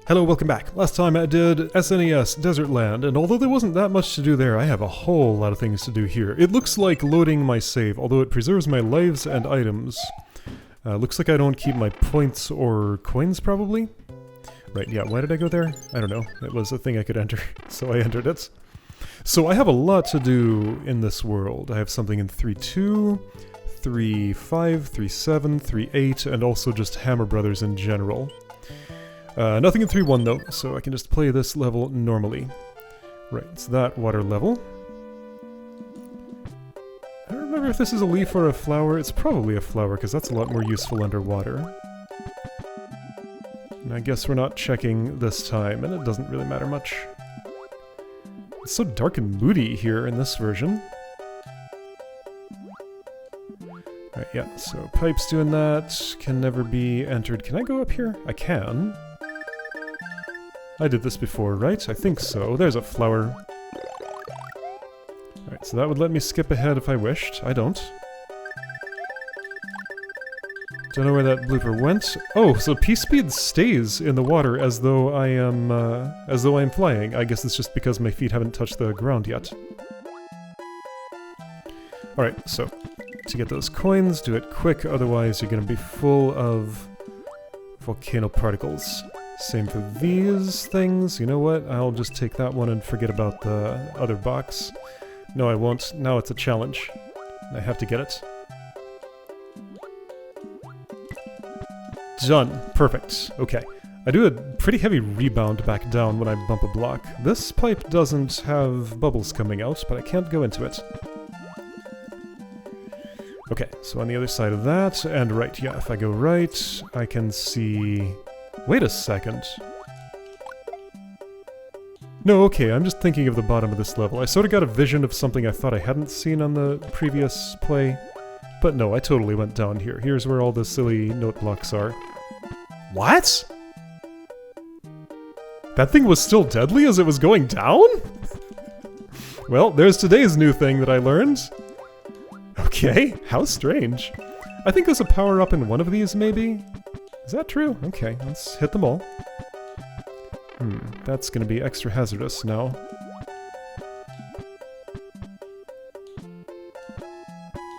Hello, welcome back. Last time I did SNES Desert Land, and although there wasn't that much to do there, I have a whole lot of things to do here. It looks like loading my save, although it preserves my lives and items. Looks like I don't keep my points or coins, probably? Right, yeah, why did I go there? I don't know. It was a thing I could enter, so I entered it. So I have a lot to do in this world. I have something in 3.2, 3.5, 3.7, 3.8, and also just Hammer Brothers in general. Nothing in 3.1 though, so I can just play this level normally. Right, it's that water level. I don't remember if this is a leaf or a flower. It's probably a flower, because that's a lot more useful underwater. And I guess we're not checking this time, and it doesn't really matter much. It's so dark and moody here in this version. Right, yeah, so pipes doing that. Can never be entered. Can I go up here? I can. I did this before, right? I think so. There's a flower. Alright, so that would let me skip ahead if I wished. I don't. Don't know where that blooper went. Oh, so P-Speed stays in the water as though I am flying. I guess it's just because my feet haven't touched the ground yet. Alright, so to get those coins, do it quick, otherwise you're gonna be full of volcano particles. Same for these things. You know what? I'll just take that one and forget about the other box. No, I won't. Now it's a challenge. I have to get it. Done. Perfect. Okay. I do a pretty heavy rebound back down when I bump a block. This pipe doesn't have bubbles coming out, but I can't go into it. Okay, so on the other side of that, and right, yeah, if I go right, I can see... Wait a second. No, okay, I'm just thinking of the bottom of this level. I sort of got a vision of something I thought I hadn't seen on the previous play. But no, I totally went down here. Here's where all the silly note blocks are. What? That thing was still deadly as it was going down? Well, there's today's new thing that I learned. Okay, how strange. I think there's a power-up in one of these, maybe? Is that true? Okay, let's hit them all. That's gonna be extra hazardous now.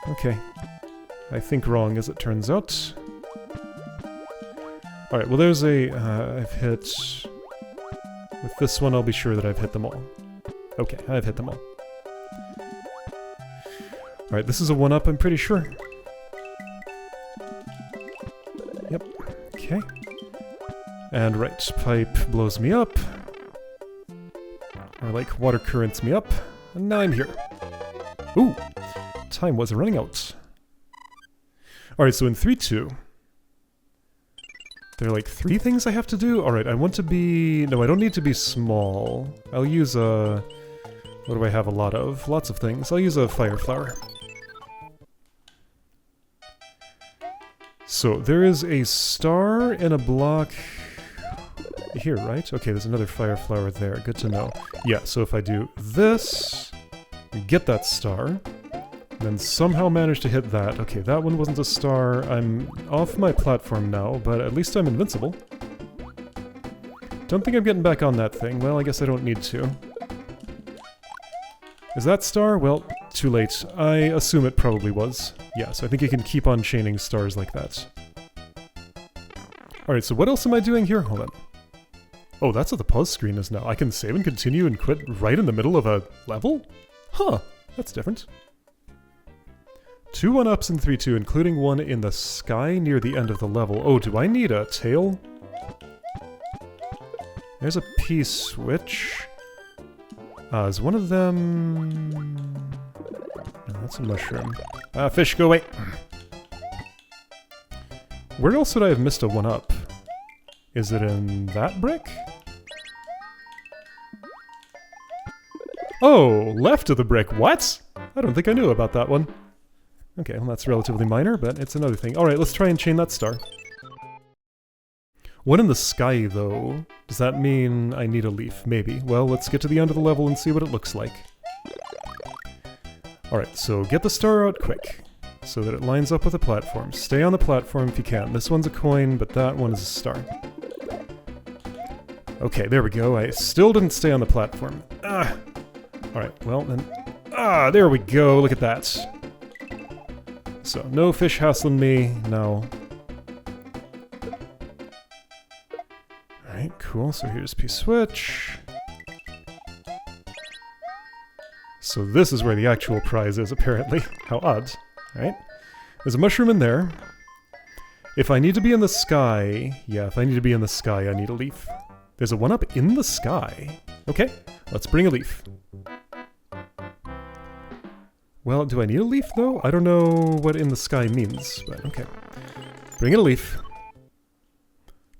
Okay. I think wrong, as it turns out. Alright, well there's a... I've hit... With this one, I'll be sure that I've hit them all. Okay, I've hit them all. Alright, this is a 1-up, I'm pretty sure. Yep. Okay. And right, pipe blows me up. Or like, water currents me up. And now I'm here. Ooh! Time was running out. Alright, so in 3.2... There are like 3 things I have to do? Alright, I want to be... No, I don't need to be small. I'll use a... What do I have a lot of? Lots of things. I'll use a fire flower. So, there is a star in a block... Here, right? Okay, there's another fire flower there. Good to know. Yeah, so if I do this... Get that star... Then somehow manage to hit that. Okay, that one wasn't a star. I'm off my platform now, but at least I'm invincible. Don't think I'm getting back on that thing. Well, I guess I don't need to. Is that star? Well, too late. I assume it probably was. Yeah, so I think you can keep on chaining stars like that. Alright, so what else am I doing here? Hold on. Oh, that's what the pause screen is now. I can save and continue and quit right in the middle of a level? Huh, that's different. 2 1-ups in 3.2, including one in the sky near the end of the level. Oh, do I need a tail? There's a P-switch. Is one of them... No, that's a mushroom. Fish, go away! Where else would I have missed a 1-up? Is it in that brick? Oh, left of the brick. What? I don't think I knew about that one. Okay, well that's relatively minor, but it's another thing. Alright, let's try and chain that star. One in the sky, though. Does that mean I need a leaf? Maybe. Well, let's get to the end of the level and see what it looks like. Alright, so get the star out quick, so that it lines up with the platform. Stay on the platform if you can. This one's a coin, but that one is a star. Okay, there we go. I still didn't stay on the platform. Ah! Alright, well then... Ah, there we go. Look at that. So, no fish hassling me. No. Alright, cool. So here's P-switch. So this is where the actual prize is, apparently. How odd. Alright. There's a mushroom in there. If I need to be in the sky... Yeah, if I need to be in the sky, I need a leaf. There's a one-up in the sky. Okay, let's bring a leaf. Well, do I need a leaf, though? I don't know what in the sky means, but okay. Bring in a leaf.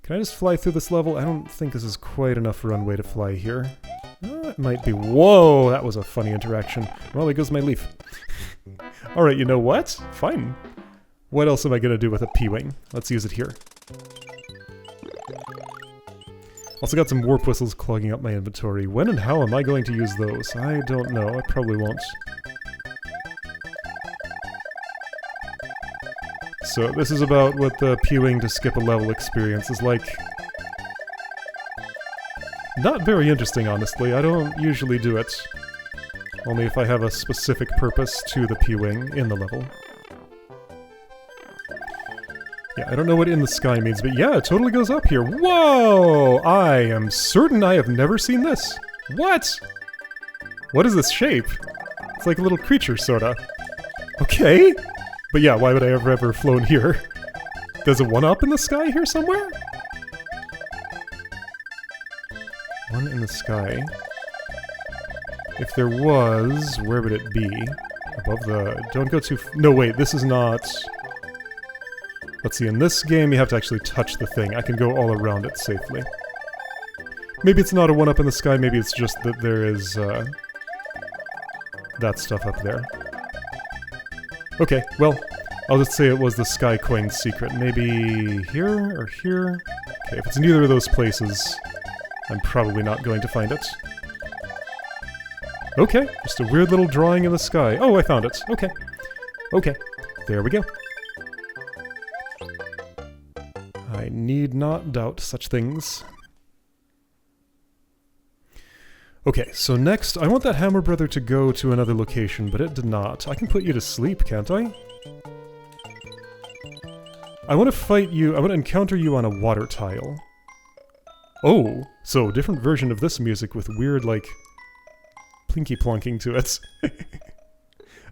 Can I just fly through this level? I don't think this is quite enough runway to fly here. It might be. Whoa, that was a funny interaction. Well, there goes my leaf. Alright, you know what? Fine. What else am I going to do with a P-wing? Let's use it here. Also got some warp whistles clogging up my inventory. When and how am I going to use those? I don't know. I probably won't. So this is about what the P-wing to skip a level experience is like. Not very interesting, honestly. I don't usually do it. Only if I have a specific purpose to the P-wing in the level. Yeah, I don't know what in the sky means, but yeah, it totally goes up here. Whoa! I am certain I have never seen this. What? What is this shape? It's like a little creature, sorta. Okay. But yeah, why would I have ever flown here? There's a one-up in the sky here somewhere? One in the sky. If there was, where would it be? Above the... Don't go too... No, wait, this is not... Let's see, in this game you have to actually touch the thing. I can go all around it safely. Maybe it's not a one-up in the sky, maybe it's just that there is, that stuff up there. Okay, well, I'll just say it was the Sky Coin's secret. Maybe here or here? Okay, if it's neither of those places, I'm probably not going to find it. Okay, just a weird little drawing in the sky. Oh, I found it. Okay. Okay, there we go. I need not doubt such things. Okay, so next, I want that Hammer Brother to go to another location, but it did not. I can put you to sleep, can't I? I want to fight you, I want to encounter you on a water tile. Oh, so different version of this music with weird, like, plinky-plonking to it.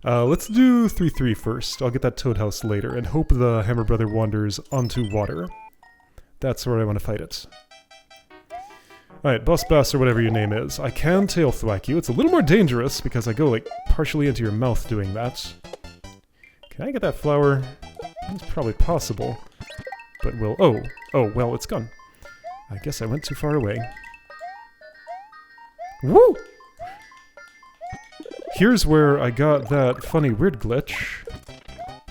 Let's do 3-3 first. I'll get that Toad House later, and hope the Hammer Brother wanders onto water. That's where I want to fight it. Alright, Boss Bass or whatever your name is. I can tail thwack you. It's a little more dangerous because I go, like, partially into your mouth doing that. Can I get that flower? It's probably possible. But will... Oh! Oh, well, it's gone. I guess I went too far away. Woo! Here's where I got that funny weird glitch.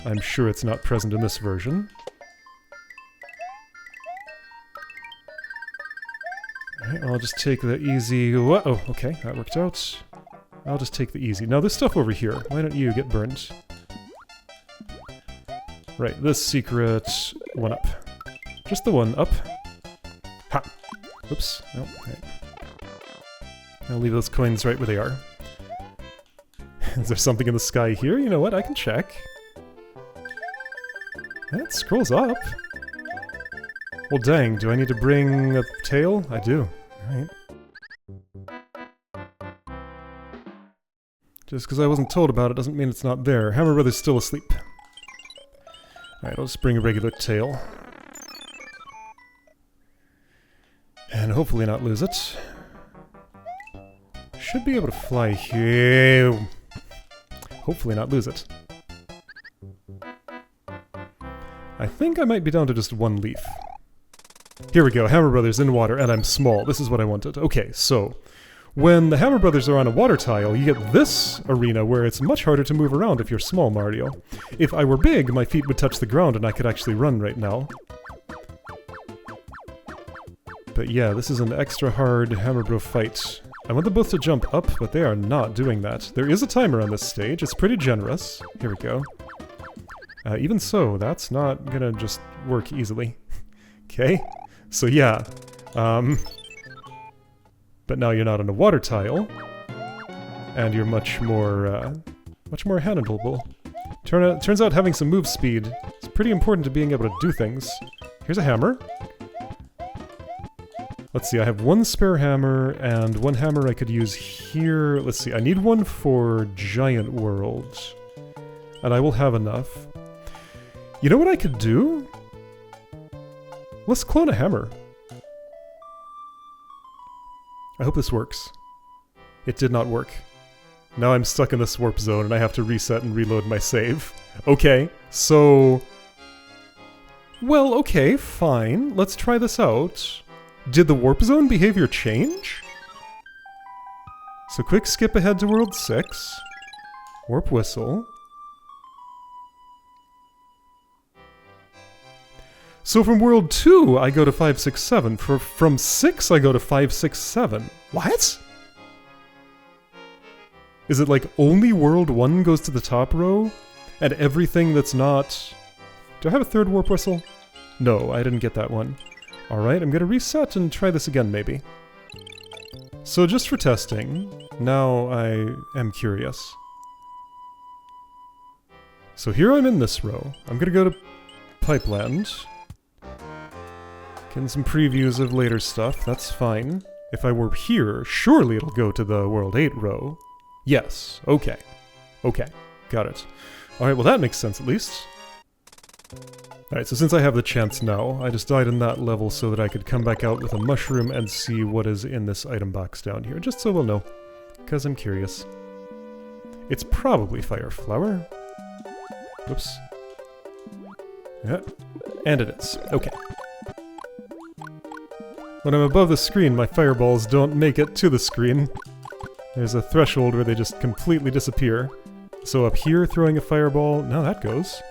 I'm sure it's not present in this version. Alright, I'll just take the easy... Oh, okay, that worked out. I'll just take the easy. Now this stuff over here, why don't you get burned? Right, this secret... one up. Just the one up. Ha! Oops. No, okay. I'll leave those coins right where they are. Is there something in the sky here? You know what, I can check. That scrolls up. Well, dang, do I need to bring a tail? I do. Alright. Just because I wasn't told about it doesn't mean it's not there. Hammer Brother's still asleep. Alright, I'll just bring a regular tail. And hopefully not lose it. Should be able to fly here. Hopefully not lose it. I think I might be down to just one leaf. Here we go, Hammer Brothers in water, and I'm small. This is what I wanted. Okay, so when the Hammer Brothers are on a water tile, you get this arena where it's much harder to move around if you're small, Mario. If I were big, my feet would touch the ground and I could actually run right now. But yeah, this is an extra hard Hammer Bro fight. I want them both to jump up, but they are not doing that. There is a timer on this stage, it's pretty generous. Here we go. Even so, that's not gonna just work easily. Okay, so yeah, But now you're not on a water tile, and you're much more handleable. Turns out having some move speed is pretty important to being able to do things. Here's a hammer. Let's see, I have one spare hammer, and one hammer I could use here. Let's see, I need one for Giant World, and I will have enough. You know what I could do? Let's clone a hammer. I hope this works. It did not work. Now I'm stuck in this warp zone and I have to reset and reload my save. Okay, so... Well, okay, fine. Let's try this out. Did the warp zone behavior change? So quick skip ahead to World 6. Warp whistle. So from World 2, I go to 567. From 6, I go to 567. What? Is it like only World 1 goes to the top row? And everything that's not... Do I have a third warp whistle? No, I didn't get that one. Alright, I'm gonna reset and try this again, maybe. So just for testing, now I am curious. So here I'm in this row. I'm gonna go to Pipeland. Getting some previews of later stuff, that's fine. If I warp here, surely it'll go to the World 8 row. Yes, okay. Okay, got it. Alright, well that makes sense at least. Alright, so since I have the chance now, I just died in that level so that I could come back out with a mushroom and see what is in this item box down here, just so we'll know. Because I'm curious. It's probably Fire Flower. Whoops. Yeah, and it is. Okay. When I'm above the screen, my fireballs don't make it to the screen. There's a threshold where they just completely disappear. So up here, throwing a fireball, now that goes.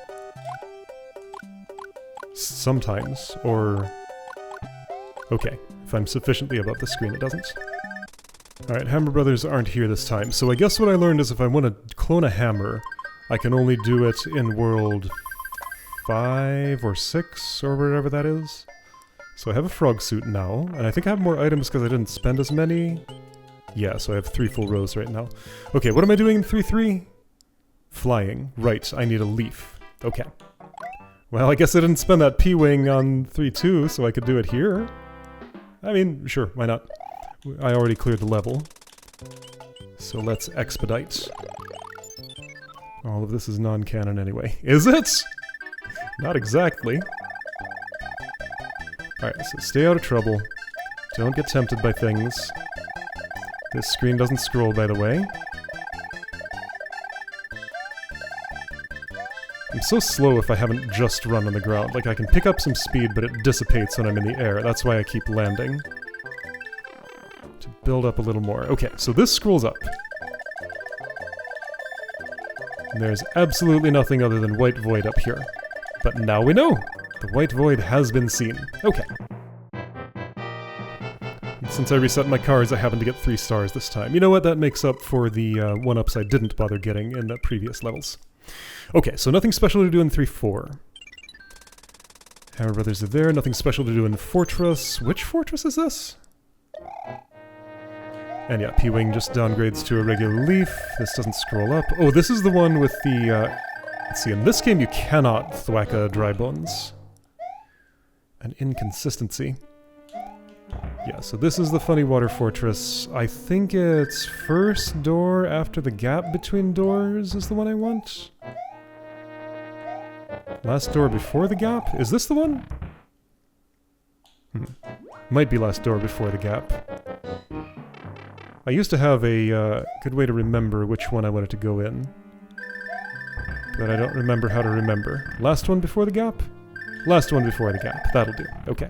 Sometimes, or... Okay, if I'm sufficiently above the screen, it doesn't. Alright, Hammer Brothers aren't here this time, so I guess what I learned is if I want to clone a hammer, I can only do it in World 5 or 6, or wherever that is. So I have a frog suit now, and I think I have more items because I didn't spend as many. Yeah, so I have 3 full rows right now. Okay, what am I doing in 3-3? Flying. Right, I need a leaf. Okay. Well, I guess I didn't spend that P-Wing on 3-2, so I could do it here. I mean, sure, why not? I already cleared the level. So let's expedite. All of this is non-canon anyway. Is it? Not exactly. Alright, so stay out of trouble. Don't get tempted by things. This screen doesn't scroll, by the way. I'm so slow if I haven't just run on the ground. Like, I can pick up some speed, but it dissipates when I'm in the air. That's why I keep landing. To build up a little more. Okay, so this scrolls up. And there's absolutely nothing other than white void up here. But now we know! The white void has been seen. Okay. And since I reset my cards, I happen to get 3 stars this time. You know what? That makes up for the 1-ups I didn't bother getting in the previous levels. Okay, so nothing special to do in 3-4. Hammer Brothers are there. Nothing special to do in Fortress. Which fortress is this? And yeah, P-Wing just downgrades to a regular leaf. This doesn't scroll up. Oh, this is the one with the... let's see, in this game you cannot thwack dry bones. An inconsistency. Yeah, so this is the Funny Water Fortress. I think it's first door after the gap between doors is the one I want. Last door before the gap? Is this the one? Might be last door before the gap. I used to have a good way to remember which one I wanted to go in. But I don't remember how to remember. Last one before the gap? Last one before the gap. That'll do. Okay.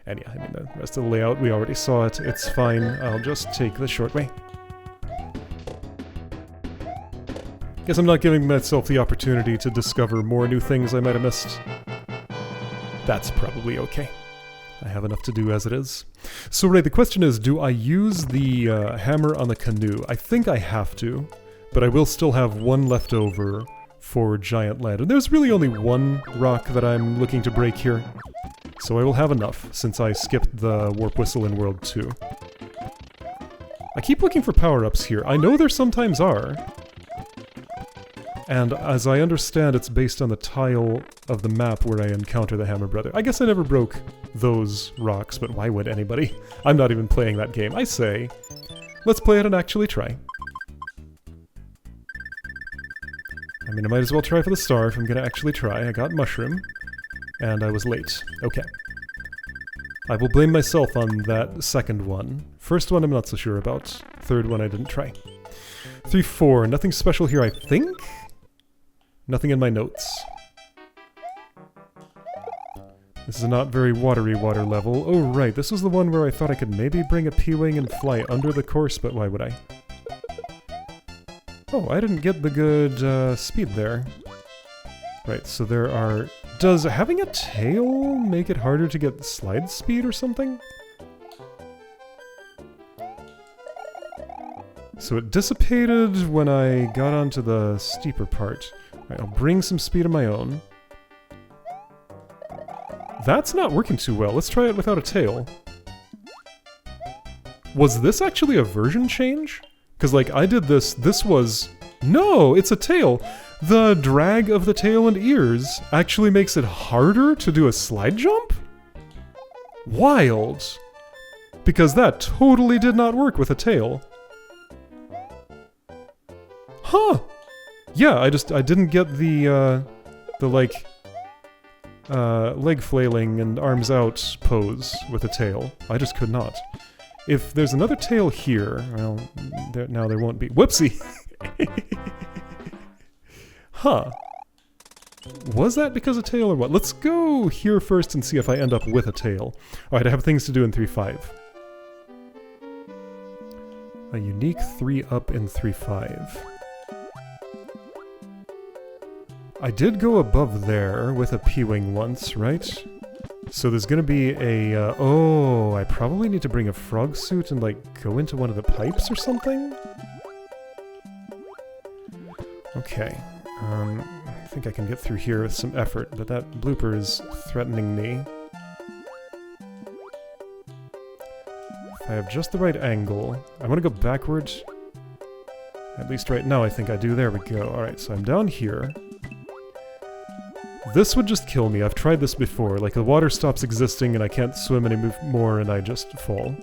And yeah, I mean, the rest of the layout, we already saw it. It's fine. I'll just take the short way. Guess I'm not giving myself the opportunity to discover more new things I might have missed. That's probably okay. I have enough to do as it is. So Ray, the question is, do I use the hammer on the canoe? I think I have to, but I will still have 1 left over for Giant Land. And there's really only 1 rock that I'm looking to break here. So I will have enough, since I skipped the Warp Whistle in World 2. I keep looking for power-ups here. I know there sometimes are. And as I understand, it's based on the tile of the map where I encounter the Hammer Brother. I guess I never broke those rocks, but why would anybody? I'm not even playing that game. I say, let's play it and actually try. I mean, I might as well try for the star if I'm gonna actually try. I got mushroom, and I was late. Okay. I will blame myself on that second one. First one I'm not so sure about. Third one I didn't try. 3, 4. Nothing special here, I think? Nothing in my notes. This is a not very watery water level. Oh right, this was the one where I thought I could maybe bring a P-Wing and fly under the course, but why would I? Oh, I didn't get the good speed there. Right, so there are... Does having a tail make it harder to get slide speed or something? So it dissipated when I got onto the steeper part. Right, I'll bring some speed of my own. That's not working too well. Let's try it without a tail. Was this actually a version change? Because, like, I did this... This was... No! It's a tail! The drag of the tail and ears actually makes it harder to do a slide jump? Wild! Because that totally did not work with a tail. Huh! Yeah, I didn't get the like, leg flailing and arms out pose with a tail. I just could not. If there's another tail here, well, now there won't be. Whoopsie! Huh. Was that because of tail or what? Let's go here first and see if I end up with a tail. Alright, I have things to do in 3-5. A unique 3-up in 3-5. I did go above there with a P-Wing once, right? So there's gonna be a, oh, I probably need to bring a frog suit and, like, go into one of the pipes or something? Okay. I think I can get through here with some effort, but that blooper is threatening me. If I have just the right angle... I want to go backwards. At least right now I think I do. There we go. Alright, so I'm down here. This would just kill me. I've tried this before. Like, the water stops existing and I can't swim anymore and I just fall.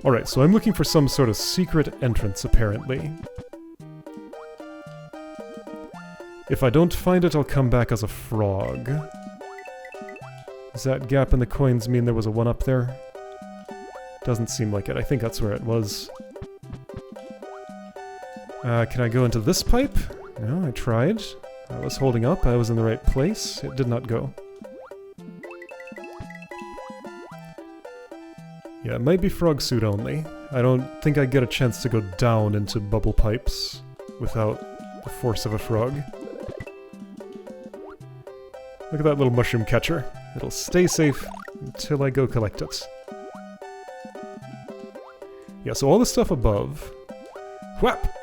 Alright, so I'm looking for some sort of secret entrance, apparently. If I don't find it, I'll come back as a frog. Does that gap in the coins mean there was a one up there? Doesn't seem like it. I think that's where it was. Can I go into this pipe? No, I tried. I was holding up. I was in the right place. It did not go. Yeah, it might be frog suit only. I don't think I get a chance to go down into bubble pipes without the force of a frog. Look at that little mushroom catcher. It'll stay safe until I go collect it. Yeah, so all the stuff above... Whap!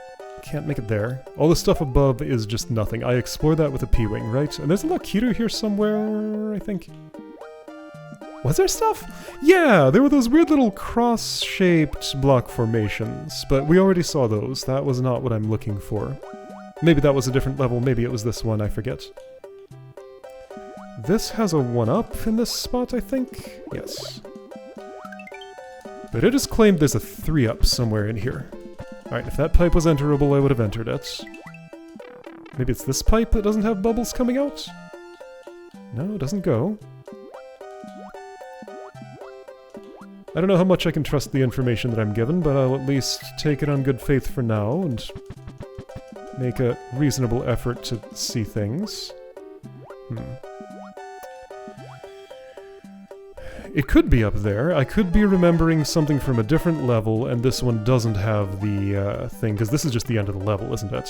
Can't make it there. All the stuff above is just nothing. I explored that with a P-Wing, right? And there's a Lakitu here somewhere, I think. Was there stuff? Yeah, there were those weird little cross-shaped block formations, but we already saw those. That was not what I'm looking for. Maybe that was a different level, maybe it was this one, I forget. This has a 1-up in this spot, I think? Yes. But it is claimed there's a 3-up somewhere in here. Alright, if that pipe was enterable, I would have entered it. Maybe it's this pipe that doesn't have bubbles coming out? No, it doesn't go. I don't know how much I can trust the information that I'm given, but I'll at least take it on good faith for now and make a reasonable effort to see things. It could be up there. I could be remembering something from a different level, and this one doesn't have the thing, because this is just the end of the level, isn't it?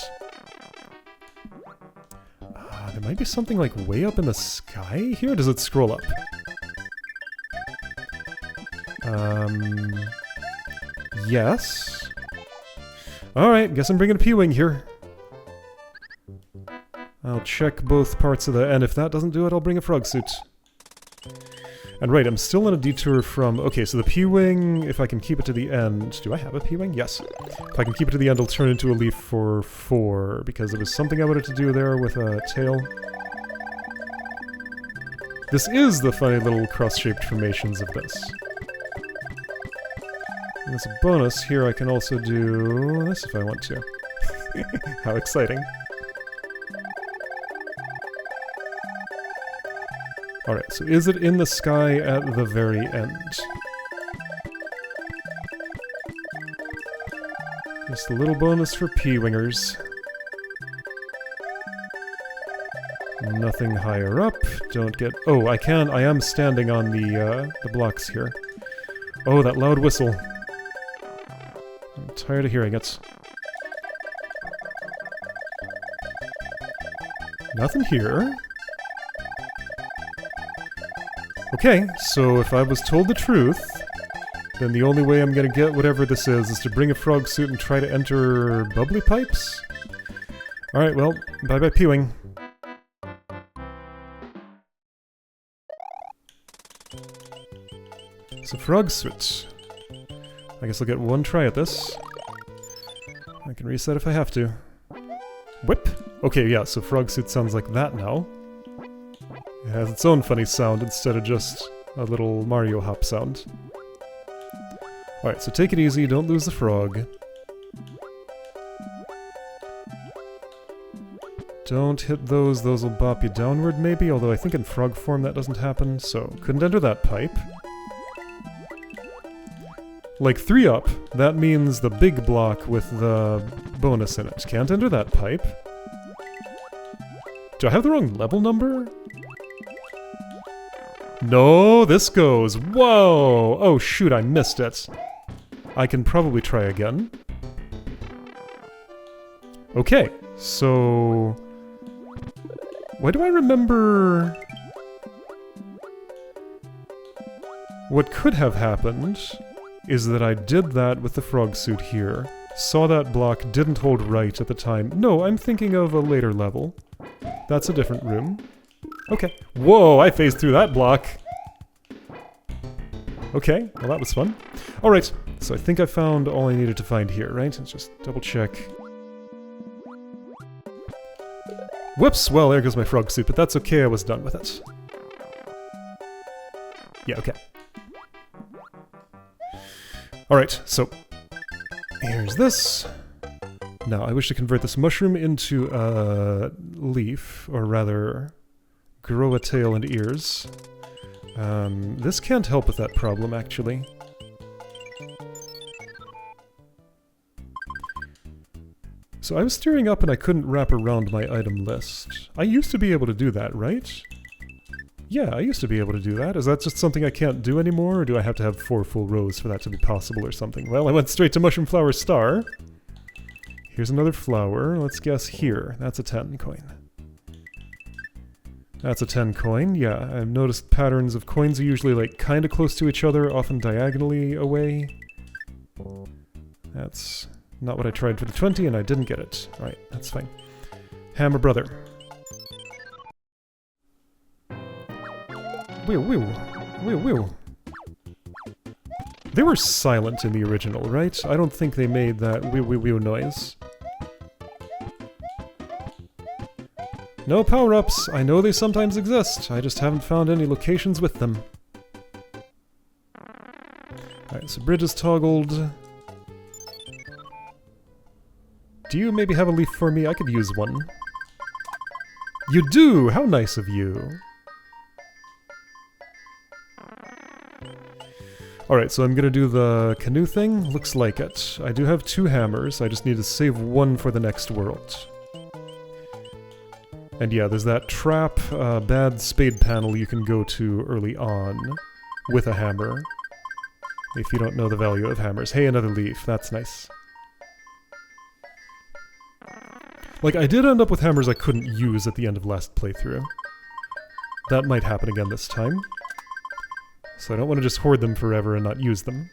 There might be something like way up in the sky here? Does it scroll up? Yes. Alright, guess I'm bringing a P-Wing here. I'll check both parts of the... and if that doesn't do it, I'll bring a frog suit. And right, I'm still on a detour from... Okay, so the P-Wing, if I can keep it to the end... Do I have a P-Wing? Yes. If I can keep it to the end, I'll turn into a leaf for 4, because there was something I wanted to do there with a tail. This is the funny little cross-shaped formations of this. And as a bonus, here I can also do this if I want to. How exciting. Alright, so is it in the sky at the very end? Just a little bonus for P-Wingers. Nothing higher up. Don't get... Oh, I am standing on the blocks here. Oh, that loud whistle. I'm tired of hearing it. Nothing here. Okay, so if I was told the truth, then the only way I'm gonna get whatever this is to bring a frog suit and try to enter bubbly pipes? Alright, well, bye-bye P-Wing. So frog suit. I guess I'll get one try at this. I can reset if I have to. Whip! Okay, yeah, so frog suit sounds like that now. It has its own funny sound instead of just a little Mario hop sound. Alright, so take it easy, don't lose the frog. Don't hit those will bop you downward maybe, although I think in frog form that doesn't happen, so couldn't enter that pipe. Like 3 up, that means the big block with the bonus in it. Can't enter that pipe. Do I have the wrong level number? No, this goes. Whoa! Oh shoot, I missed it. I can probably try again. Okay, so... Why do I remember... What could have happened is that I did that with the frog suit here. Saw that block, didn't hold right at the time. No, I'm thinking of a later level. That's a different room. Okay. Whoa, I phased through that block! Okay, well that was fun. Alright, so I think I found all I needed to find here, right? Let's just double check. Whoops! Well, there goes my frog suit, but that's okay, I was done with it. Yeah, okay. Alright, so... Here's this. Now, I wish to convert this mushroom into a leaf, or rather, grow a tail and ears. This can't help with that problem, actually. So I was steering up and I couldn't wrap around my item list. I used to be able to do that, right? Yeah, I used to be able to do that. Is that just something I can't do anymore, or do I have to have 4 full rows for that to be possible or something? Well, I went straight to Mushroom Flower Star. Here's another flower. Let's guess here. That's a 10 coin. That's a 10 coin. Yeah, I've noticed patterns of coins are usually like kinda close to each other, often diagonally away. That's not what I tried for the 20 and I didn't get it. Alright, that's fine. Hammer Brother. Whew, whew. Whew, whew. They were silent in the original, right? I don't think they made that whew whew whew noise. No power-ups! I know they sometimes exist, I just haven't found any locations with them. Alright, so bridge is toggled. Do you maybe have a leaf for me? I could use one. You do! How nice of you! Alright, so I'm gonna do the canoe thing. Looks like it. I do have 2 hammers, I just need to save 1 for the next world. And yeah, there's that trap, bad spade panel you can go to early on with a hammer. If you don't know the value of hammers. Hey, another leaf. That's nice. Like, I did end up with hammers I couldn't use at the end of last playthrough. That might happen again this time. So I don't want to just hoard them forever and not use them.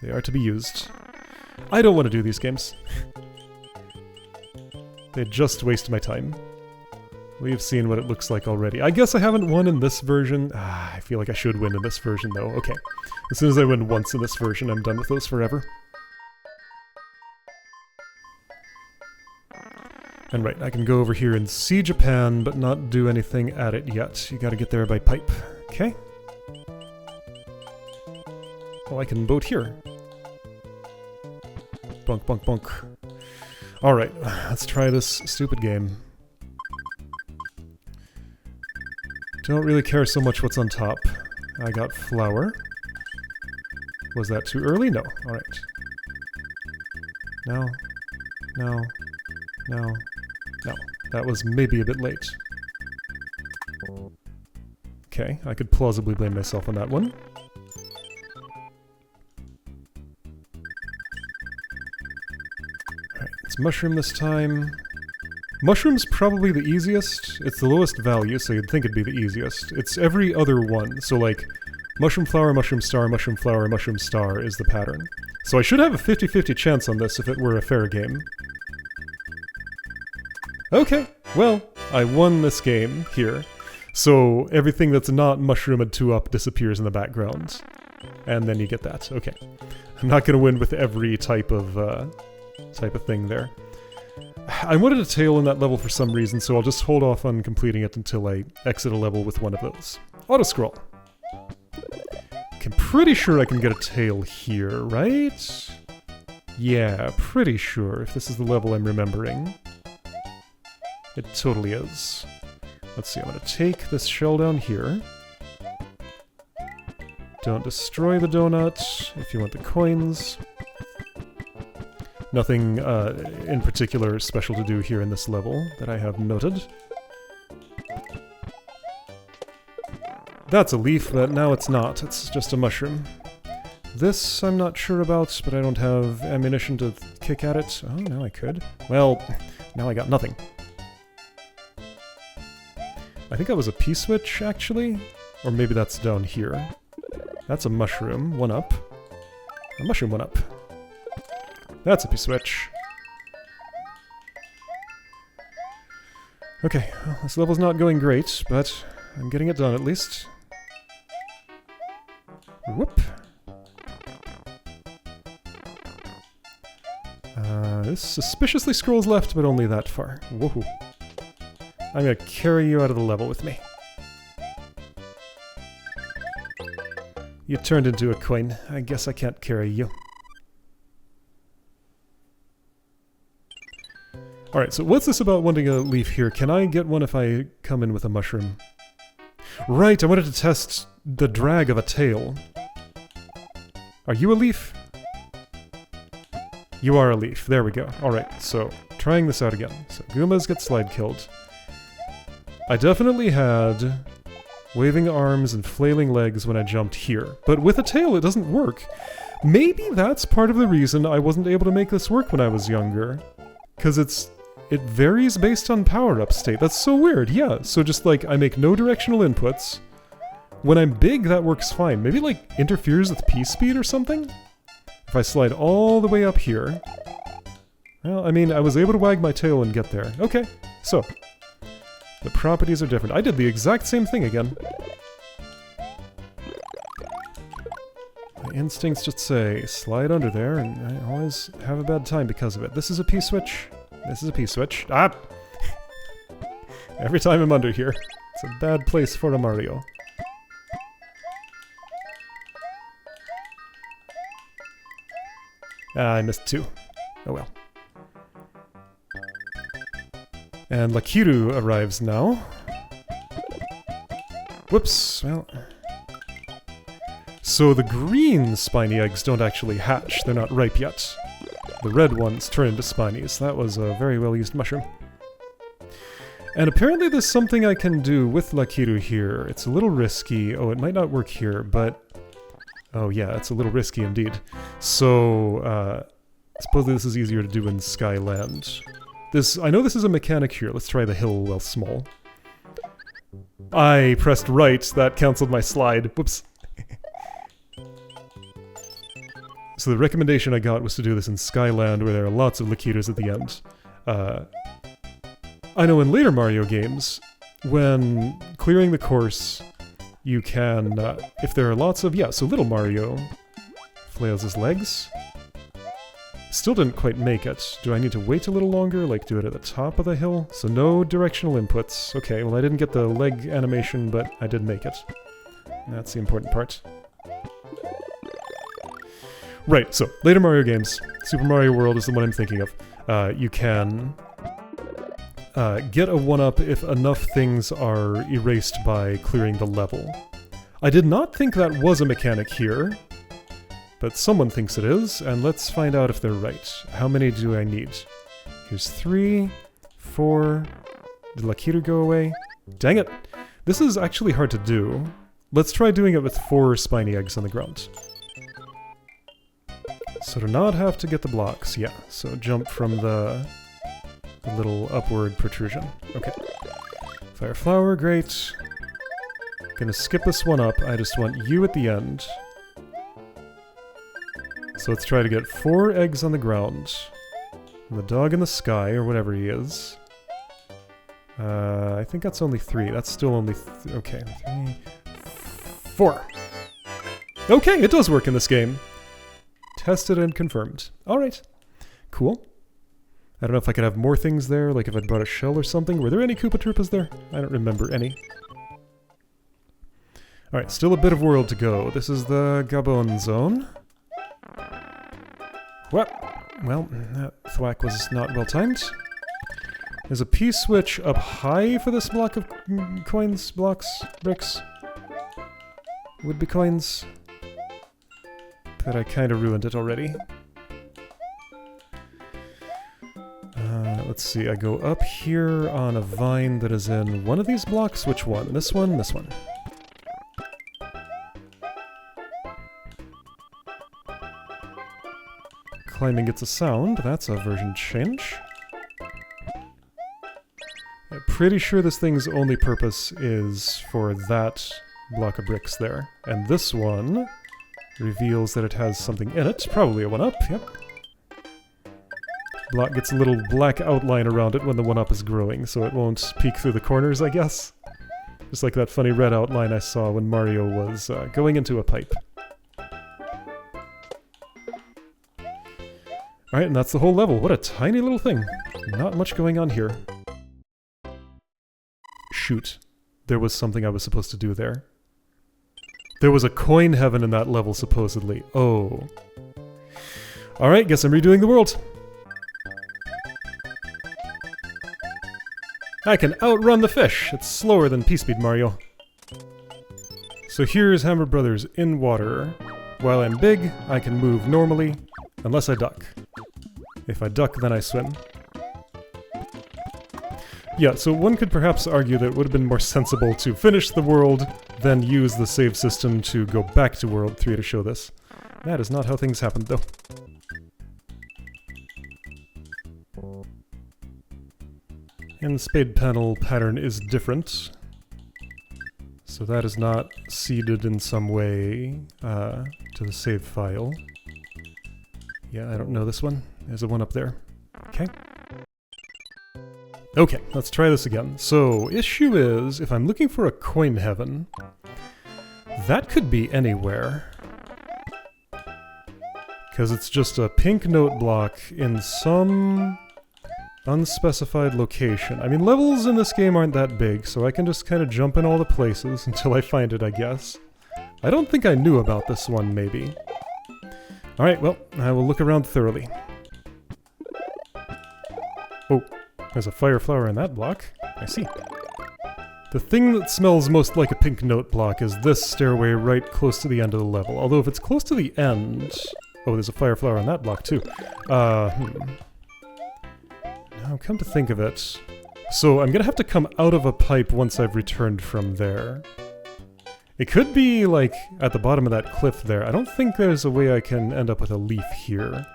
They are to be used. I don't want to do these games. They just waste my time. We've seen what it looks like already. I guess I haven't won in this version. I feel like I should win in this version, though. Okay. As soon as I win once in this version, I'm done with those forever. And right, I can go over here and see Japan, but not do anything at it yet. You gotta get there by pipe. Okay. Oh, I can boat here. Bunk, bunk, bunk. Alright, let's try this stupid game. Don't really care so much what's on top. I got flour. Was that too early? No. Alright. No. No. No. No. That was maybe a bit late. Okay, I could plausibly blame myself on that one. Alright, it's mushroom this time. Mushroom's probably the easiest. It's the lowest value, so you'd think it'd be the easiest. It's every other one, so like mushroom flower, mushroom star, mushroom flower, mushroom star is the pattern. So I should have a 50-50 chance on this if it were a fair game. Okay, well, I won this game here. So everything that's not mushroom and 2-up disappears in the background. And then you get that. Okay. I'm not going to win with every type of thing there. I wanted a tail in that level for some reason, so I'll just hold off on completing it until I exit a level with one of those. Auto-scroll. I'm pretty sure I can get a tail here, right? Yeah, pretty sure, if this is the level I'm remembering. It totally is. Let's see, I'm going to take this shell down here. Don't destroy the donut if you want the coins. Nothing in particular special to do here in this level that I have noted. That's a leaf, but now it's not. It's just a mushroom. This I'm not sure about, but I don't have ammunition to kick at it. Oh, now I could. Well, now I got nothing. I think that was a P-switch, actually. Or maybe that's down here. That's a mushroom, 1-up. A mushroom, 1-up. That's a P-switch. Okay, well, this level's not going great, but I'm getting it done at least. Whoop. This suspiciously scrolls left, but only that far. Woohoo. I'm gonna carry you out of the level with me. You turned into a coin. I guess I can't carry you. Alright, so what's this about wanting a leaf here? Can I get one if I come in with a mushroom? Right, I wanted to test the drag of a tail. Are you a leaf? You are a leaf. There we go. Alright, so trying this out again. So Goombas get slide killed. I definitely had waving arms and flailing legs when I jumped here, but with a tail it doesn't work. Maybe that's part of the reason I wasn't able to make this work when I was younger. Because it varies based on power-up state. That's so weird, yeah. So just like, I make no directional inputs. When I'm big, that works fine. Maybe it like interferes with P-speed or something? If I slide all the way up here... Well, I mean, I was able to wag my tail and get there. Okay, so... the properties are different. I did the exact same thing again. My instincts just say, slide under there, and I always have a bad time because of it. This is a P-switch. This is a P-switch. Ah! Every time I'm under here. It's a bad place for a Mario. Ah, I missed 2. Oh well. And Lakiru arrives now. Whoops, well... So the green spiny eggs don't actually hatch, they're not ripe yet. The red ones turn into spinies. That was a very well-used mushroom. And apparently there's something I can do with Lakiru here. It's a little risky. Oh, it might not work here, but... Oh yeah, it's a little risky indeed. So, supposedly this is easier to do in Skyland. I know this is a mechanic here. Let's try the hill while small. I pressed right. That cancelled my slide. Whoops. So the recommendation I got was to do this in Skyland, where there are lots of Lakirus at the end. I know in later Mario games, when clearing the course, you can, if there are lots of, yeah, so little Mario flails his legs. Still didn't quite make it. Do I need to wait a little longer, like do it at the top of the hill? So no directional inputs. Okay, well I didn't get the leg animation, but I did make it. That's the important part. Right, so, later Mario games. Super Mario World is the one I'm thinking of. You can get a 1-up if enough things are erased by clearing the level. I did not think that was a mechanic here, but someone thinks it is, and let's find out if they're right. How many do I need? Here's 3, 4... Did Lakitu go away? Dang it! This is actually hard to do. Let's try doing it with 4 spiny eggs on the ground. So to not have to get the blocks, yeah. So jump from the little upward protrusion. Okay. Fire flower, great. Gonna skip this one up, I just want you at the end. So let's try to get 4 eggs on the ground. And the dog in the sky, or whatever he is. I think that's only 3. That's still only... okay, 3... 4! Okay, it does work in this game. Tested and confirmed. Alright. Cool. I don't know if I could have more things there, like if I'd brought a shell or something. Were there any Koopa Troopas there? I don't remember any. Alright, still a bit of world to go. This is the Gabon zone. Well, that thwack was not well timed. There's a P-switch up high for this block of coins, blocks, bricks. Would-be coins. But I kind of ruined it already. Let's see, I go up here on a vine that is in one of these blocks. Which one? This one? This one. Climbing gets a sound. That's a version change. I'm pretty sure this thing's only purpose is for that block of bricks there. And this one reveals that it has something in it. Probably a 1-up, yep. Block gets a little black outline around it when the 1-up is growing, so it won't peek through the corners, I guess. Just like that funny red outline I saw when Mario was going into a pipe. Alright, and that's the whole level. What a tiny little thing. Not much going on here. Shoot. There was something I was supposed to do there. There was a coin heaven in that level, supposedly. Oh. Alright, guess I'm redoing the world. I can outrun the fish! It's slower than P-Speed Mario. So here's Hammer Brothers in water. While I'm big, I can move normally, unless I duck. If I duck, then I swim. Yeah, so one could perhaps argue that it would have been more sensible to finish the world, then use the save system to go back to World 3 to show this. That is not how things happened, though. And the spade panel pattern is different. So that is not seeded in some way to the save file. Yeah, I don't know this one. There's a 1 up there. Okay. Okay, let's try this again. So, issue is, if I'm looking for a coin heaven, that could be anywhere. Because it's just a pink note block in some unspecified location. I mean, levels in this game aren't that big, so I can just kind of jump in all the places until I find it, I guess. I don't think I knew about this one, maybe. Alright, well, I will look around thoroughly. Oh, there's a fire flower in that block. I see. The thing that smells most like a pink note block is this stairway right close to the end of the level. Although if it's close to the end... Oh, there's a fire flower on that block too. Now, come to think of it... So, I'm gonna have to come out of a pipe once I've returned from there. It could be, like, at the bottom of that cliff there. I don't think there's a way I can end up with a leaf here.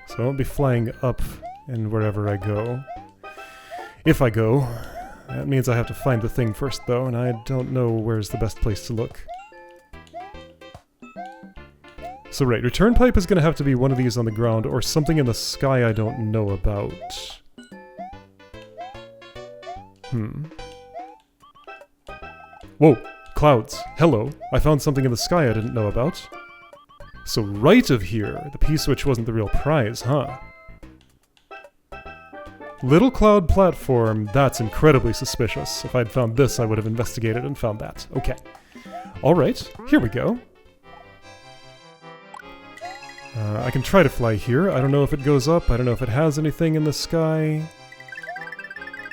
So I won't be flying up in wherever I go. If I go. That means I have to find the thing first, though, and I don't know where's the best place to look. So right, return pipe is gonna have to be one of these on the ground, or something in the sky I don't know about. Whoa, clouds. Hello. I found something in the sky I didn't know about. So right of here, the P-switch wasn't the real prize, huh? Little cloud platform, that's incredibly suspicious. If I'd found this, I would have investigated and found that. Okay. Alright, here we go. I can try to fly here. I don't know if it goes up. I don't know if it has anything in the sky.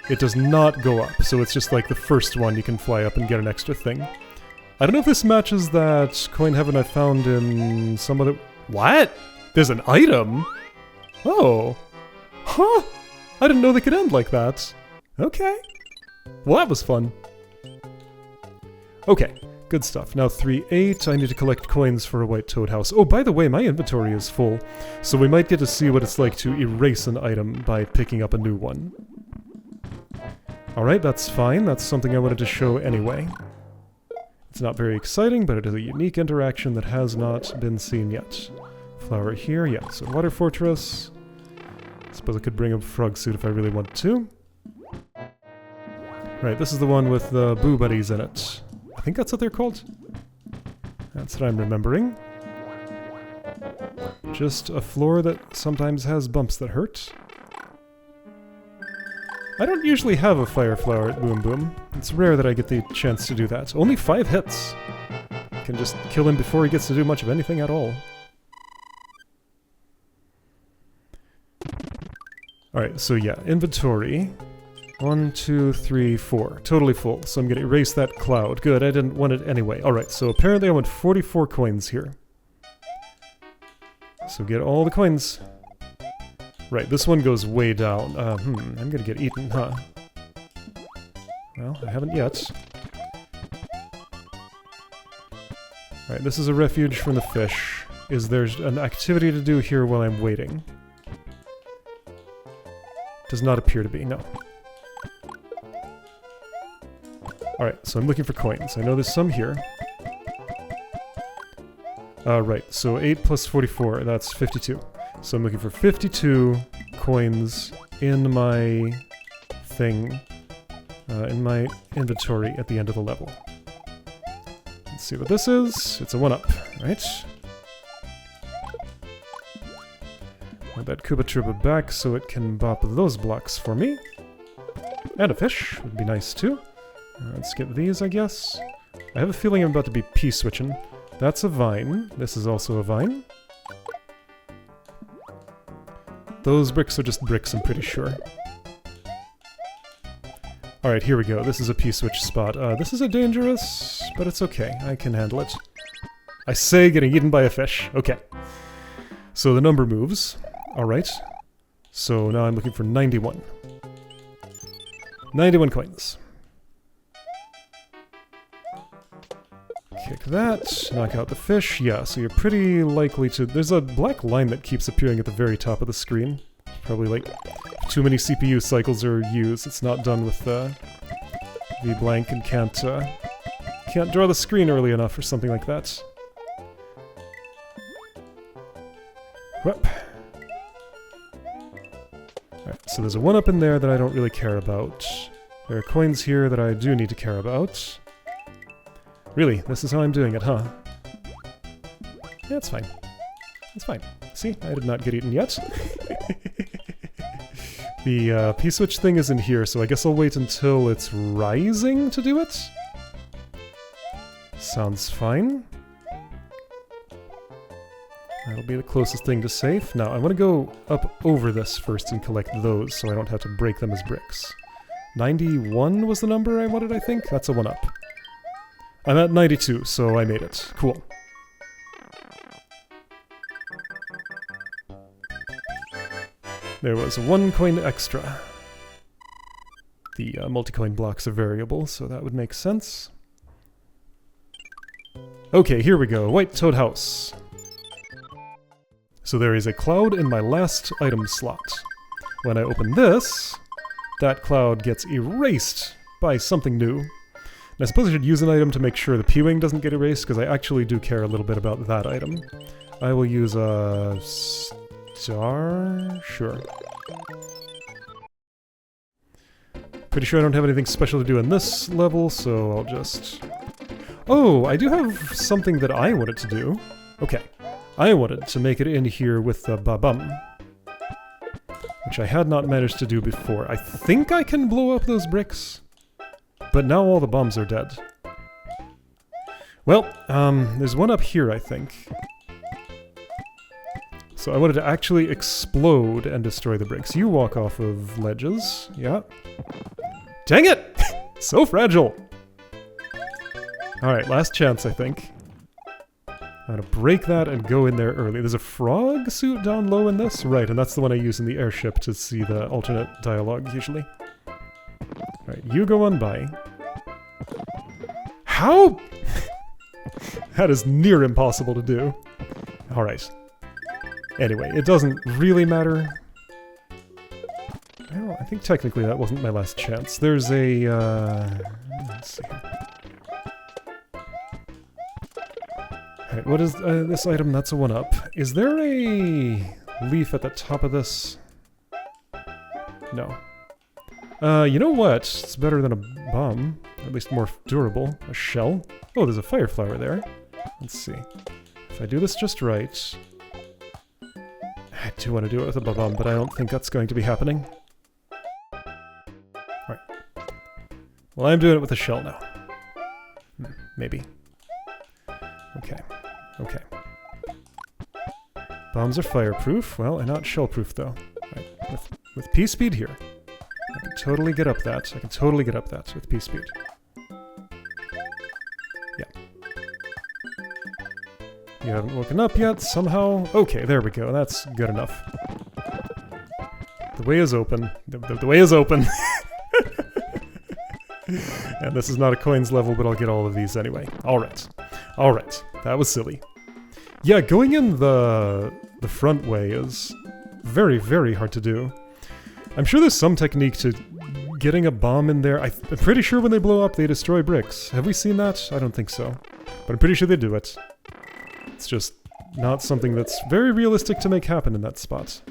It does not go up, so it's just like the first one you can fly up and get an extra thing. I don't know if this matches that coin heaven I found in some other... What? There's an item? Oh. Huh? I didn't know they could end like that. Okay. Well, that was fun. Okay. Good stuff. Now 3-8, I need to collect coins for a white toad house. Oh, by the way, my inventory is full, so we might get to see what it's like to erase an item by picking up a new one. Alright, that's fine. That's something I wanted to show anyway. It's not very exciting, but it is a unique interaction that has not been seen yet. Flower here, yeah, so water fortress. I suppose I could bring a frog suit if I really want to. Right, this is the one with the boo buddies in it. I think that's what they're called. That's what I'm remembering. Just a floor that sometimes has bumps that hurt. I don't usually have a fire flower at Boom Boom. It's rare that I get the chance to do that. Only 5 hits! I can just kill him before he gets to do much of anything at all. Alright, so yeah, inventory. 1, 2, 3, 4. Totally full, so I'm gonna erase that cloud. Good, I didn't want it anyway. Alright, so apparently I want 44 coins here. So get all the coins. Right, this one goes way down. I'm gonna get eaten, huh? Well, I haven't yet. Alright, this is a refuge from the fish. Is there an activity to do here while I'm waiting? Does not appear to be, no. Alright, so I'm looking for coins. I know there's some here. Right, so 8 plus 44, that's 52. So I'm looking for 52 coins in my thing, in my inventory at the end of the level. Let's see what this is. It's a 1-up, right? Want that Koopa Troopa back so it can bop those blocks for me. And a fish would be nice too. Let's get these, I guess. I have a feeling I'm about to be P-switching. That's a vine. This is also a vine. Those bricks are just bricks, I'm pretty sure. Alright, here we go. This is a P-switch spot. This is a dangerous, but it's okay. I can handle it. I say getting eaten by a fish. Okay. So the number moves. Alright. So now I'm looking for 91. 91 coins. Kick that, knock out the fish. Yeah, so you're pretty likely to... There's a black line that keeps appearing at the very top of the screen. Probably like too many CPU cycles are used. It's not done with the blank and can't draw the screen early enough or something like that. Whoop. Alright, so there's a 1-up in there that I don't really care about. There are coins here that I do need to care about. Really? This is how I'm doing it, huh? Yeah, it's fine. It's fine. See? I did not get eaten yet. The P-switch thing isn't here, so I guess I'll wait until it's rising to do it? Sounds fine. That'll be the closest thing to safe. Now, I want to go up over this first and collect those, so I don't have to break them as bricks. 91 was the number I wanted, I think? That's a 1-up. I'm at 92, so I made it. Cool. There was 1 coin extra. The multi-coin blocks are variable, so that would make sense. Okay, here we go. White Toad House. So there is a cloud in my last item slot. When I open this, that cloud gets erased by something new. And I suppose I should use an item to make sure the P-wing doesn't get erased, because I actually do care a little bit about that item. I will use a star? Sure. Pretty sure I don't have anything special to do in this level, so I'll just... Oh, I do have something that I wanted to do. Okay. I wanted to make it in here with the ba-bum, which I had not managed to do before. I think I can blow up those bricks, but now all the bombs are dead. Well, there's one up here, I think. So I wanted to actually explode and destroy the bricks. You walk off of ledges. Yeah. Dang it! So fragile! Alright, last chance, I think. I'm gonna break that and go in there early. There's a frog suit down low in this? Right, and that's the one I use in the airship to see the alternate dialogue, usually. Alright, you go on by. How? That is near impossible to do. Alright. Anyway, it doesn't really matter. Well, I think technically that wasn't my last chance. There's a, let's see here. Alright, what is this item? That's a 1-up. Is there a leaf at the top of this? No. You know what? It's better than a bomb. At least more durable. A shell. Oh, there's a fire flower there. Let's see. If I do this just right... I do want to do it with a bomb, but I don't think that's going to be happening. Alright. Well, I'm doing it with a shell now. Maybe. Okay. Okay. Bombs are fireproof. Well, and not shell-proof, though. Right. With P-speed here. I can totally get up that. I can totally get up that with P-speed. Yeah. You haven't woken up yet, somehow. Okay, there we go. That's good enough. The way is open. The way is open. And this is not a coins level, but I'll get all of these anyway. Alright. Alright. That was silly. Yeah, going in the front way is very, very hard to do. I'm sure there's some technique to getting a bomb in there. I'm pretty sure when they blow up, they destroy bricks. Have we seen that? I don't think so. But I'm pretty sure they do it. It's just not something that's very realistic to make happen in that spot.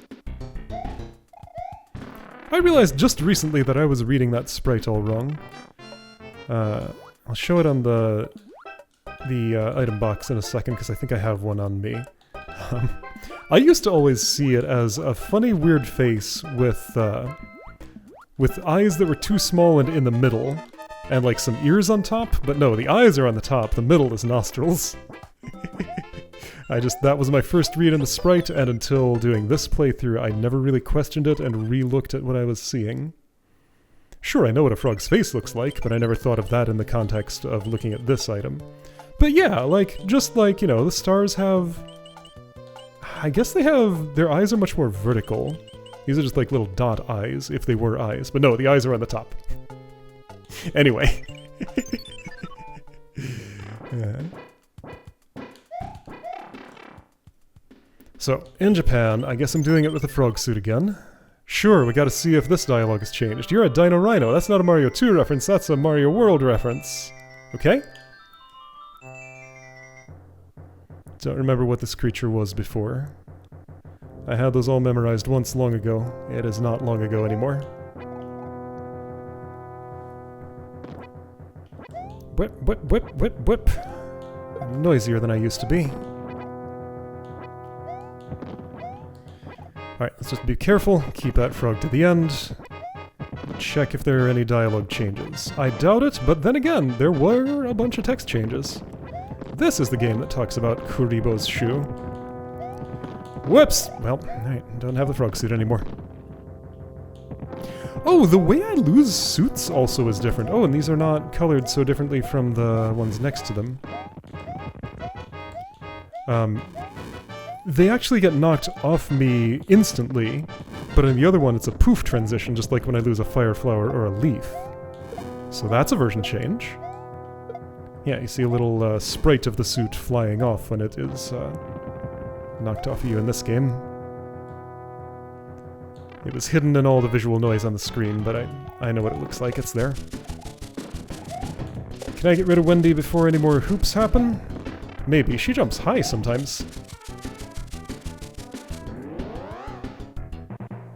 I realized just recently that I was reading that sprite all wrong. I'll show it on the item box in a second, because I think I have one on me. I used to always see it as a funny, weird face with eyes that were too small and in the middle, and like some ears on top, but no, the eyes are on the top, the middle is nostrils. That was my first read in the sprite, and until doing this playthrough, I never really questioned it and re-looked at what I was seeing. Sure, I know what a frog's face looks like, but I never thought of that in the context of looking at this item. But yeah, just like, you know, the stars have... I guess their eyes are much more vertical. These are just like little dot eyes, if they were eyes. But no, the eyes are on the top. Anyway. So, in Japan, I guess I'm doing it with a frog suit again. Sure, we gotta see if this dialogue has changed. You're a Dino Rhino. That's not a Mario 2 reference, that's a Mario World reference. Okay? Don't remember what this creature was before. I had those all memorized once long ago. It is not long ago anymore. Whip, whip, whip, whip, whip. I'm noisier than I used to be. Alright, let's just be careful, keep that frog to the end. Check if there are any dialogue changes. I doubt it, but then again, there were a bunch of text changes. This is the game that talks about Kuribo's shoe. Whoops! Well, alright, don't have the frog suit anymore. Oh, the way I lose suits also is different. Oh, and these are not colored so differently from the ones next to them. They actually get knocked off me instantly, but in the other one it's a poof transition, just like when I lose a fire flower or a leaf. So that's a version change. Yeah, you see a little sprite of the suit flying off when it is knocked off of you in this game. It was hidden in all the visual noise on the screen, but I know what it looks like, it's there. Can I get rid of Wendy before any more hoops happen? Maybe, she jumps high sometimes.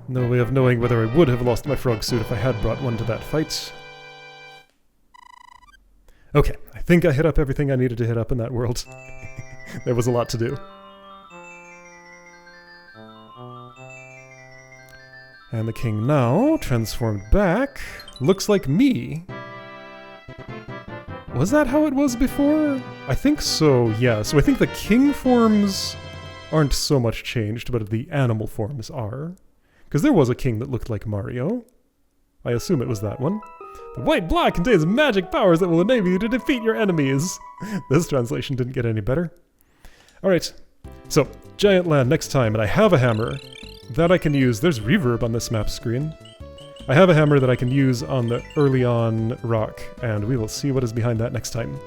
No way of knowing whether I would have lost my frog suit if I had brought one to that fight. Okay, I think I hit up everything I needed to hit up in that world. There was a lot to do. And the king now, transformed back, looks like me. Was that how it was before? I think so, yeah. So I think the king forms aren't so much changed, but the animal forms are. Because there was a king that looked like Mario. I assume it was that one. The white block contains magic powers that will enable you to defeat your enemies. This translation didn't get any better. Alright, so, giant land next time, and I have a hammer that I can use. There's reverb on this map screen. I have a hammer that I can use on the early on rock, and we will see what is behind that next time.